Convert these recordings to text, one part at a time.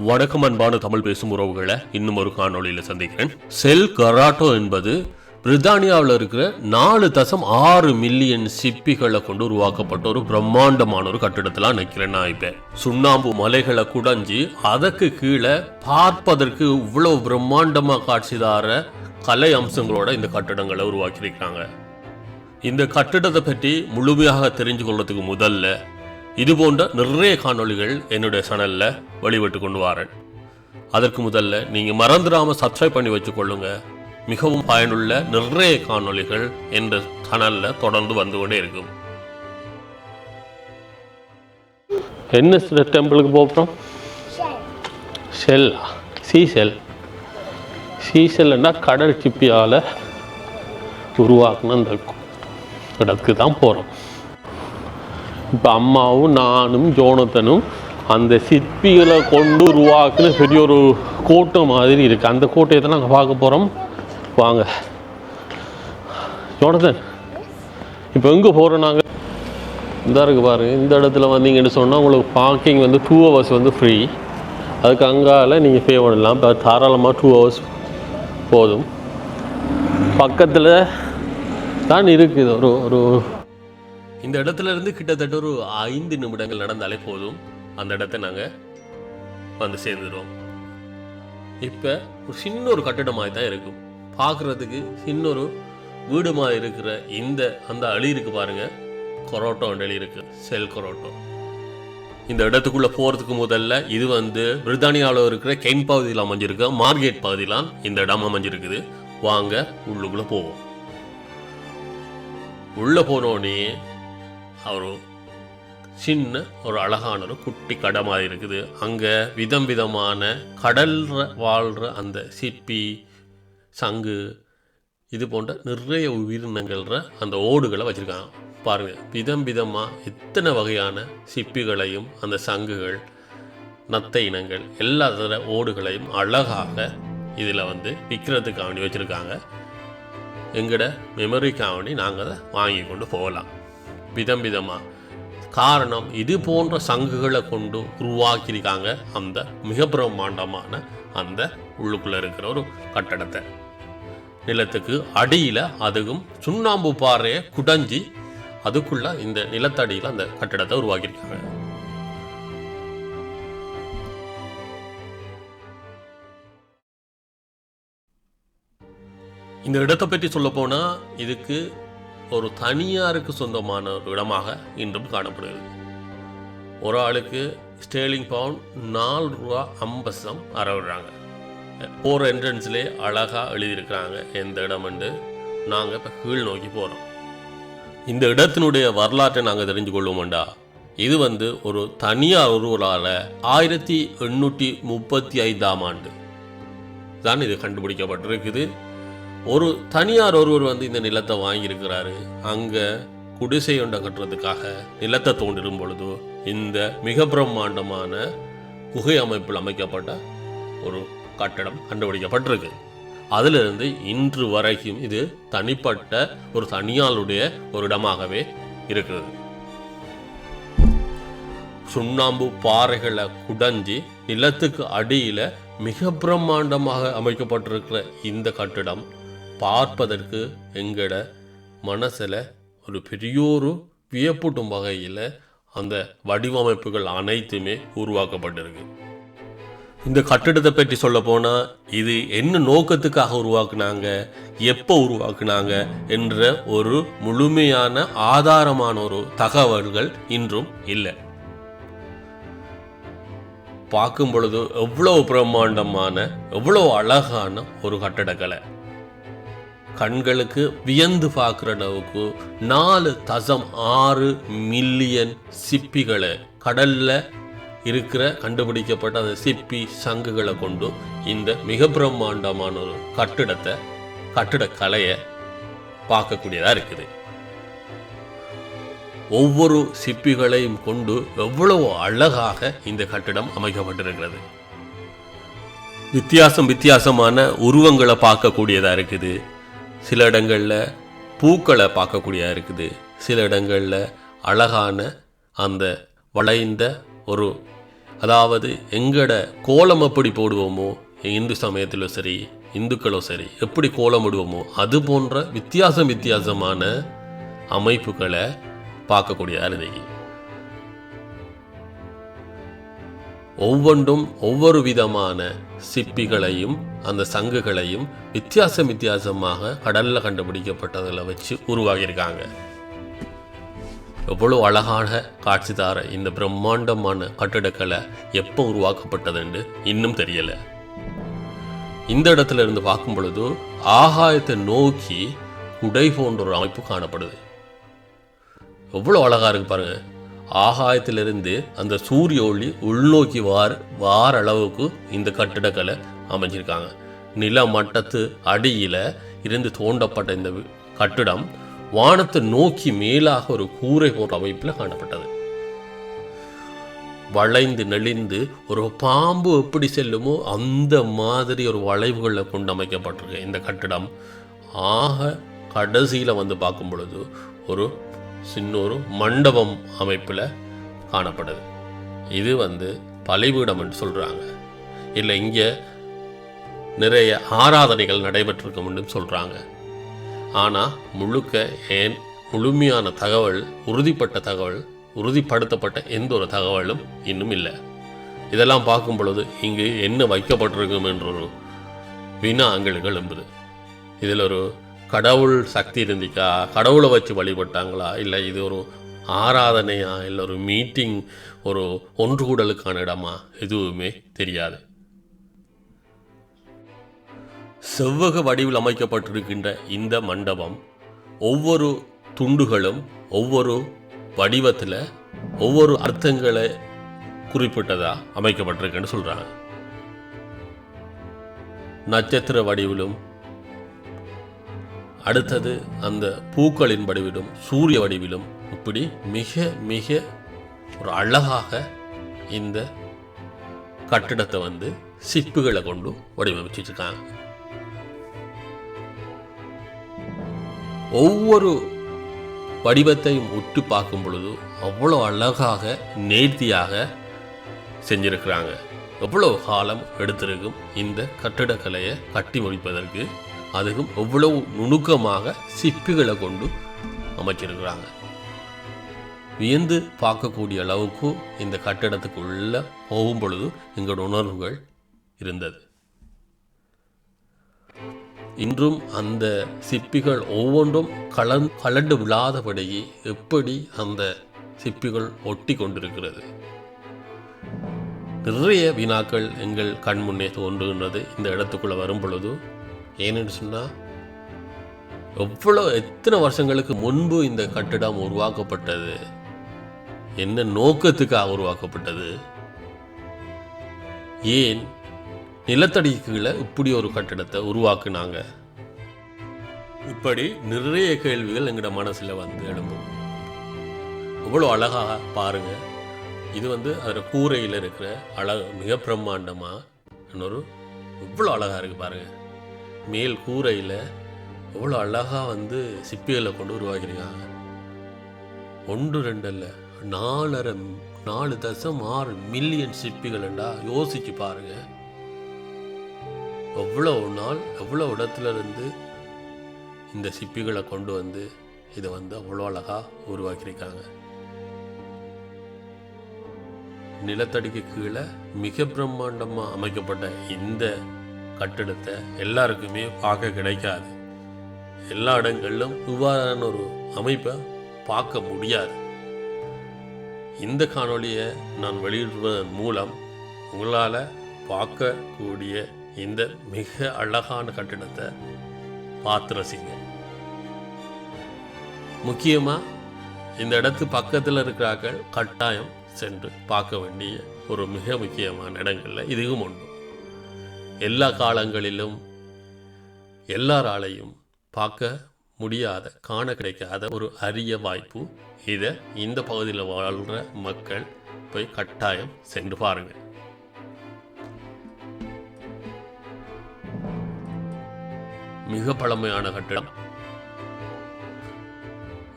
வணக்கம் அன்பான தமிழ் பேசும் உறவுகளை இன்னும் ஒரு காணொளியில் சந்திக்கிறேன். செல் கராட்டோ என்பது பிரித்தானியாவில் இருக்கிற 4.6 மில்லியன் சிப்பிகளை கொண்டு உருவாக்கப்பட்ட ஒரு பிரம்மாண்டமான ஒரு கட்டிடத்தில் நிற்கிறேன். நான் இப்போ சுண்ணாம்பு மலைகளை குடைஞ்சி அதற்கு கீழே பார்ப்பதற்கு இவ்வளவு பிரம்மாண்டமாக காட்சிதார கலை அம்சங்களோட இந்த கட்டிடங்களை உருவாக்கியிருக்காங்க. இந்த கட்டிடத்தை பற்றி முழுமையாக தெரிஞ்சு கொள்றதுக்கு முதல்ல இது போன்ற நிறைய காணொளிகள் என்னுடைய சேனலில் வெளிவிட்டு கொண்டு வரேன். அதற்கு முதல்ல நீங்கள் மறந்துடாமல் சப்ஸ்கிரைப் பண்ணி வச்சுக்கொள்ளுங்க. மிகவும் பயனுள்ள நிறைய காணொளிகள் என்ற சேனலில் தொடர்ந்து வந்து கொண்டே இருக்கும். என்ன டெம்பிளுக்கு போகிறோம்? ஷெல், சீசெல்னா கடல் சிப்பியால் உருவாக்குன அந்த இடத்துக்கு தான் போகிறோம். இப்போ அம்மாவும் நானும் ஜோனத்தனும் அந்த சிற்பிகளை கொண்டு உருவாக்குன பெரிய ஒரு கோட்டை மாதிரி இருக்குது. அந்த கோட்டையை தான் நாங்கள் பார்க்க போகிறோம். வாங்க ஜோனத்தன், இப்போ எங்கே போகிறோம் நாங்கள்? இந்த இருக்குது பாருங்கள். இந்த இடத்துல வந்தீங்கன்னு சொன்னால் உங்களுக்கு பார்க்கிங் 2 hours ஃப்ரீ. அதுக்கு அங்கால நீங்கள் பே பண்ணலாம். இப்போ தாராளமாக 2 hours போதும். பக்கத்தில் தான் இருக்குது. ஒரு இந்த இடத்துல இருந்து கிட்டத்தட்ட ஒரு 5 நிமிடங்கள் நடந்தாலே போதும். அந்த இடத்த நாங்கள் வந்து சேர்ந்துடுவோம். இப்போ ஒரு சின்ன ஒரு கட்டிடமாக தான் இருக்கும். பார்க்குறதுக்கு சின்ன ஒரு வீடு மாதிரி இருக்கிற அந்த அழி இருக்கு பாருங்கள், கொரோட்டோ அழி இருக்கு, செல் கொரோட்டோ. இந்த இடத்துக்குள்ளே போகிறதுக்கு முதல்ல இது பிரித்தானியாவில் இருக்கிற கென் பகுதியில் அமைஞ்சிருக்கு, மார்கெட் பகுதியிலாம் இந்த இடம் அமைஞ்சிருக்குது. வாங்க உள்ளுக்குள்ளே போவோம். உள்ளே போனோடனே ஒரு சின்ன ஒரு அழகான ஒரு குட்டி கடை மாதிரி இருக்குது. அங்கே விதமான கடல்ல வாழ்கிற அந்த சிப்பி, சங்கு, இது போன்ற நிறைய உயிரினங்கள்ற அந்த ஓடுகளை வச்சுருக்காங்க. பாருங்கள், விதமாக எத்தனை வகையான சிப்பிகளையும் அந்த சங்குகள், நத்தை இனங்கள் எல்லா ஓடுகளையும் அழகாக இதில் விற்கிறதுக்காக வேண்டி வச்சுருக்காங்க. எங்கட மெமரிக்காக வேண்டி நாங்கள் அதை வாங்கி கொண்டு போகலாம். விதமாக காரணம், இது போன்ற சங்குகளை கொண்டு உருவாக்கியிருக்காங்க அந்த மிக பிரம்மாண்டமான அந்த உள்ளுக்குள்ளே இருக்கிற ஒரு கட்டடத்தை. நிலத்துக்கு அடியில் அதுவும் சுண்ணாம்பு பாறையை குடைஞ்சி அதுக்குள்ள இந்த நிலத்தடியில் அந்த கட்டடத்தை உருவாக்கியிருக்காங்க. இந்த இடத்தை பற்றி சொல்ல போனால் இதுக்கு ஒரு தனியாருக்கு சொந்தமான ஒரு இடமாக இன்றும் காணப்படுகிறது. ஒரு ஆளுக்கு ஸ்டேர்லிங் பவுண்ட் 4 ரூபா 50 அறவிடுறாங்க. போகிற என்ட்ரன்ஸ்லேயே அழகாக எழுதியிருக்கிறாங்க எந்த இடம். நாங்கள் இப்போ கீழ் நோக்கி போகிறோம். இந்த இடத்தினுடைய வரலாற்றை நாங்கள் தெரிஞ்சு கொள்வோம்டா. இது ஒரு தனியார் ஒருவரால் 1835ஆம் ஆண்டு தான் இது கண்டுபிடிக்கப்பட்டிருக்குது. ஒரு தனியார் ஒருவர் இந்த நிலத்தை வாங்கியிருக்கிறாரு. அங்கே குடிசை ஒன்றை கட்டுறதுக்காக நிலத்தை தோண்டிடும் பொழுது இந்த மிக பிரம்மாண்டமான குகை அமைப்பில் அமைக்கப்பட்ட ஒரு கட்டடம் கண்டுபிடிக்கப்பட்டிருக்கு. அதிலிருந்து இன்று வரைக்கும் இது தனிப்பட்ட ஒரு தனியாருடைய ஒரு இடமாகவே இருக்குது. சுண்ணாம்பு பாறைகளை குடைஞ்சி நிலத்துக்கு அடியில் மிக பிரம்மாண்டமாக அமைக்கப்பட்டிருக்கிற இந்த கட்டிடம் பார்ப்பதற்கு எங்கட மனசில் ஒரு பெரியோரு வியப்பூட்டும் வகையில் அந்த வடிவமைப்புகள் அனைத்துமே உருவாக்கப்பட்டிருக்கு. இந்த கட்டிடத்தை பற்றி சொல்ல போனால் இது என்ன நோக்கத்துக்காக உருவாக்குனாங்க, எப்போ உருவாக்குனாங்க என்ற ஒரு முழுமையான ஆதாரமான ஒரு தகவல்கள் இன்றும் இல்லை. பார்க்கும் பொழுது எவ்வளோ பிரம்மாண்டமான, எவ்வளோ அழகான ஒரு கட்டடக்கலை. கண்களுக்கு வியந்து பார்க்குற அளவுக்கு 4.6 மில்லியன் சிப்பிகளை கடலில் இருக்கிற கண்டுபிடிக்கப்பட்ட அந்த சிப்பி சங்குகளை கொண்டு இந்த மிக பிரம்மாண்டமான ஒரு கட்டிடக்கலையை பார்க்கக்கூடியதாக இருக்குது. ஒவ்வொரு சிப்பிகளையும் கொண்டு எவ்வளவு அழகாக இந்த கட்டிடம் அமைக்கப்பட்டிருக்கிறது. வித்தியாசமான உருவங்களை பார்க்கக்கூடியதாக இருக்குது. சில இடங்களில் பூக்களை பார்க்கக்கூடியதாக இருக்குது. சில இடங்களில் அழகான அந்த வளைந்த ஒரு அதாவது எங்கட கோலம் எப்படி போடுவோமோ, இந்து சமயத்திலும் சரி இந்துக்களும் சரி எப்படி கோலம் விடுவோமோ அது போன்ற வித்தியாசமான அமைப்புகளை பார்க்கக்கூடிய அருந்தகி. ஒவ்வொன்றும் ஒவ்வொரு விதமான சிப்பிகளையும் அந்த சங்குகளையும் வித்தியாசமாக கடல்ல கண்டுபிடிக்கப்பட்டதில் வச்சு உருவாகியிருக்காங்க. எவ்வளோ அழகான காட்சி தார இந்த பிரம்மாண்டமான கட்டிடக்கலை எப்போ உருவாக்கப்பட்டதுன்னு இன்னும் தெரியலை. இந்த இடத்துல இருந்து பார்க்கும் பொழுது ஆகாயத்தை நோக்கி குடை போன்ற ஒரு அமைப்பு காணப்படுது. எவ்வளோ அழகா இருக்கு பாருங்க. ஆகாயத்திலிருந்து அந்த சூரிய ஒளி உள்நோக்கி வார அளவுக்கு இந்த கட்டிடக்கலை அமைஞ்சிருக்காங்க. நில மட்டத்து அடியில் இருந்து தோண்டப்பட்ட இந்த கட்டிடம் வானத்தை நோக்கி மேலாக ஒரு கூரை போன்ற அமைப்பில் காணப்பட்டது. வளைந்து நெளிந்து ஒரு பாம்பு எப்படி செல்லுமோ அந்த மாதிரி ஒரு வளைவுகளில் கொண்டு அமைக்கப்பட்டிருக்கு இந்த கட்டிடம். ஆக கடைசியில் வந்து பார்க்கும் பொழுது ஒரு சின்ன ஒரு மண்டபம் அமைப்பில் காணப்படுது. இது வந்து பலிபீடம் என்று சொல்கிறாங்க. இல்லை இங்கே நிறைய ஆராதனைகள் நடைபெற்றிருக்கும் சொல்கிறாங்க. ஆனால் முழுமையான தகவல், உறுதிப்படுத்தப்பட்ட எந்த ஒரு தகவலும் இன்னும் இல்லை. இதெல்லாம் பார்க்கும் பொழுது இங்கு என்ன வைக்கப்பட்டிருக்கும் என்ற ஒரு வினா எங்களுக்கு எழும்புது. இதில் ஒரு கடவுள் சக்தி இருந்திக்கா, கடவுளை வச்சு வழிபட்டாங்களா, இல்லை இது ஒரு ஆராதனையா, இல்லை ஒரு மீட்டிங், ஒரு ஒன்று கூடலுக்கான இடமா, எதுவுமே தெரியாது. செவ்வக வடிவில் அமைக்கப்பட்டிருக்கின்ற இந்த மண்டபம் ஒவ்வொரு துண்டுகளும் ஒவ்வொரு வடிவத்தில் ஒவ்வொரு அர்த்தங்களை குறிப்பிட்டதாக அமைக்கப்பட்டிருக்குன்னு சொல்கிறாங்க. நட்சத்திர வடிவிலும், அடுத்தது அந்த பூக்களின் வடிவிலும், சூரிய வடிவிலும், இப்படி மிக ஒரு அழகாக இந்த கட்டிடத்தை வந்து சிப்புகளை கொண்டு வடிவமைச்சிருக்காங்க. ஒவ்வொரு வடிவத்தையும் உற்று பார்க்கும் பொழுது அவ்வளோ அழகாக நேர்த்தியாக செஞ்சிருக்கிறாங்க. எவ்வளவு காலம் எடுத்திருக்கும் இந்த கட்டிடக்கலையை கட்டி முடிப்பதற்கு. அதுக்கும் எவ்வளவு நுணுக்கமாக சிப்பிகளை கொண்டு அமைச்சிருக்கிறாங்க. வியந்து பார்க்கக்கூடிய அளவுக்கு இந்த கட்டிடத்துக்குள்ள போகும் பொழுது எங்களோட உணர்வுகள் இருந்தது. இன்றும் அந்த சிப்பிகள் ஒவ்வொன்றும் கலண்டு விழாதபடியே எப்படி அந்த சிப்பிகள் ஒட்டி கொண்டிருக்கிறது. நிறைய வினாக்கள் எங்கள் கண் முன்னே தோன்றுகின்றது இந்த இடத்துக்குள்ள வரும் பொழுது. ஏன்னு சொன்னால் எத்தனை வருஷங்களுக்கு முன்பு இந்த கட்டிடம் உருவாக்கப்பட்டது, என்ன நோக்கத்துக்காக உருவாக்கப்பட்டது, ஏன் நிலத்தடிக்கு கீழே இப்படி ஒரு கட்டிடத்தை உருவாக்குனாங்க, இப்படி நிறைய கேள்விகள் எங்களோட மனசில் வந்து எழும்பும். இவ்வளோ அழகாக பாருங்க. இது வந்து அதில் கூரையில் இருக்கிற மிக பிரம்மாண்டமாக இன்னொரு இவ்வளோ அழகாக இருக்குது பாருங்க. மேல் கூரையில் எவ்வளோ அழகாக வந்து சிப்பிகளை கொண்டு உருவாக்கியிருக்காங்க. 1 2 அல்ல, 4.6 மில்லியன் சிப்பிகள்ண்டா யோசிச்சு பாருங்க. எவ்வளோ இடத்துல இருந்து இந்த சிப்பிகளை கொண்டு வந்து இதை வந்து அவ்வளோ அழகாக உருவாக்கியிருக்காங்க. நிலத்தடிக்கு கீழே மிக பிரம்மாண்டமாக அமைக்கப்பட்ட இந்த கட்டிடத்தை எல்லாருக்குமே பார்க்க கிடைக்காது. எல்லா இடங்களிலும் இவ்வாறான ஒரு அமைப்பை பார்க்க முடியாது. இந்த காணொளியை நான் வெளியிடுவதன் மூலம் உங்களால் பார்க்கக்கூடிய இந்த மிக அழகான கட்டிடத்தை பார்த்து ரசிங்க. முக்கியமாக இந்த இடத்து பக்கத்தில் இருக்கிறார்கள் கட்டாயம் சென்று பார்க்க வேண்டிய ஒரு மிக முக்கியமான இடங்களில் இதுவும் ஒன்று. எல்லா காலங்களிலும் எல்லாராலையும் பார்க்க முடியாத, காண கிடைக்காத ஒரு அரிய வாய்ப்பு. இதை இந்த பகுதியில் வாழ்கிற மக்கள் போய் கட்டாயம் சென்று பாருங்கள். மிக பழமையான கட்டிடம்.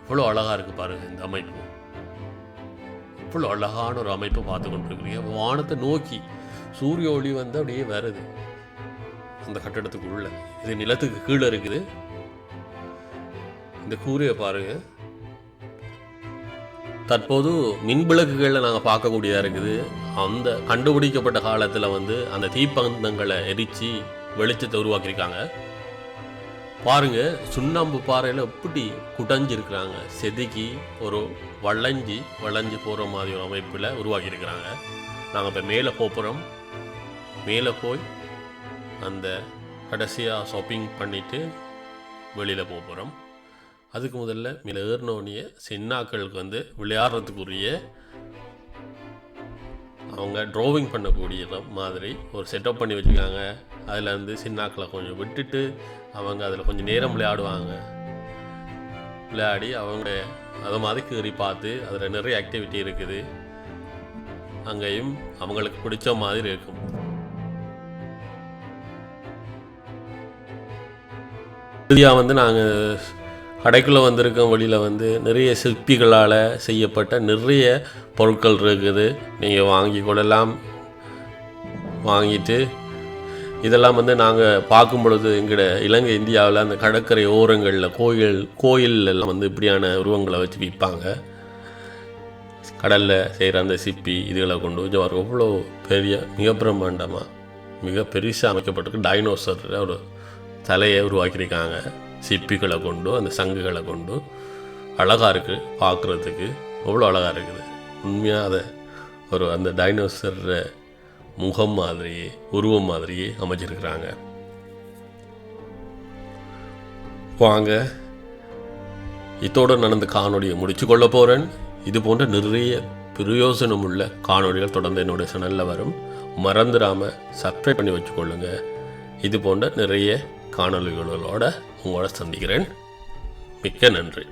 இவ்வளோ அழகாக இருக்குது பாருங்கள் இந்த அமைப்பு. எவ்வளோ அழகான ஒரு அமைப்பை பார்த்து கொண்டிருக்கிறீங்க. வானத்தை நோக்கி சூரிய ஒளி வந்து அப்படியே வருது அந்த கட்டடத்துக்குள்ள. இது நிலத்துக்கு கீழே இருக்குது. இந்த கூரையை பாருங்க. தற்போது மின்விளக்குகளில் நாங்கள் பார்க்கக்கூடியதாக இருக்குது. அந்த கண்டுபிடிக்கப்பட்ட காலத்தில் வந்து அந்த தீப்பந்தங்களை எரித்து வெளிச்சத்தை உருவாக்கியிருக்காங்க. பாருங்க, சுண்ணாம்பு பாறையில் எப்படி குடஞ்சிருக்கிறாங்க, செதுக்கி ஒரு வளைஞ்சி போகிற மாதிரி ஒரு அமைப்பில் உருவாக்கியிருக்கிறாங்க. நாங்கள் இப்போ மேலே போகிறோம். மேலே போய் அந்த கடைசியாக ஷாப்பிங் பண்ணிவிட்டு வெளியில் போகிறோம். அதுக்கு முதல்ல மேலே ஏறினோடனே சின்னாக்களுக்கு வந்து விளையாடுறதுக்குரிய அவங்க ட்ராவிங் பண்ணக்கூடிய மாதிரி ஒரு செட்டப் பண்ணி வச்சுருக்காங்க. அதில் வந்து சின்னாக்களை கொஞ்சம் விட்டுட்டு அவங்க அதில் கொஞ்சம் நேரம் விளையாடி அவங்க அதை மாதிரி கீறி பார்த்து அதில் நிறைய ஆக்டிவிட்டி இருக்குது. அங்கேயும் அவங்களுக்கு பிடிச்ச மாதிரி இருக்கும். இறுதியாக வந்து நாங்கள் கடைக்குள்ளே வந்திருக்கோம். வழியில் வந்து நிறைய சிற்பிகளால் செய்யப்பட்ட நிறைய பொருட்கள் இருக்குது. நீங்கள் வாங்கி கொள்ளலாம். வாங்கிட்டு இதெல்லாம் வந்து நாங்கள் பார்க்கும் பொழுது எங்களோட இலங்கை இந்தியாவில் அந்த கடற்கரை ஓரங்களில் கோயில் எல்லாம் வந்து இப்படியான உருவங்களை வச்சு விற்பாங்க. கடலில் செய்கிற அந்த சிப்பி இதுகளை கொண்டு கொஞ்சம் எவ்வளோ பெரிய மிக பிரம்மாண்டமாக மிக பெருசாக அமைக்கப்பட்டிருக்கு. டைனோசர் ஒரு தலையை உருவாக்கியிருக்காங்க. சிப்பிகளை கொண்டு அந்த சங்குகளை கொண்டு அழகாக இருக்குது. பார்க்குறதுக்கு அவ்வளோ அழகாக இருக்குது. உண்மையாக அதை ஒரு அந்த டைனோசர் முகம் மாதிரியே உருவம் மாதிரியே அமைச்சிருக்கிறாங்க. வாங்க, இதோடு நான் அந்த காணொலியை முடிச்சு கொள்ள போகிறேன். இது போன்ற நிறைய பிரயோசனமுள்ள காணொலிகள் தொடர்ந்து என்னுடைய சேனலில் வரும். மறந்துடாமல் சப்ஸ்கிரைப் பண்ணி வச்சுக்கொள்ளுங்க. இது போன்ற நிறைய காணொலிகளோடு உங்களோட சந்திக்கிறேன். மிக்க நன்றி.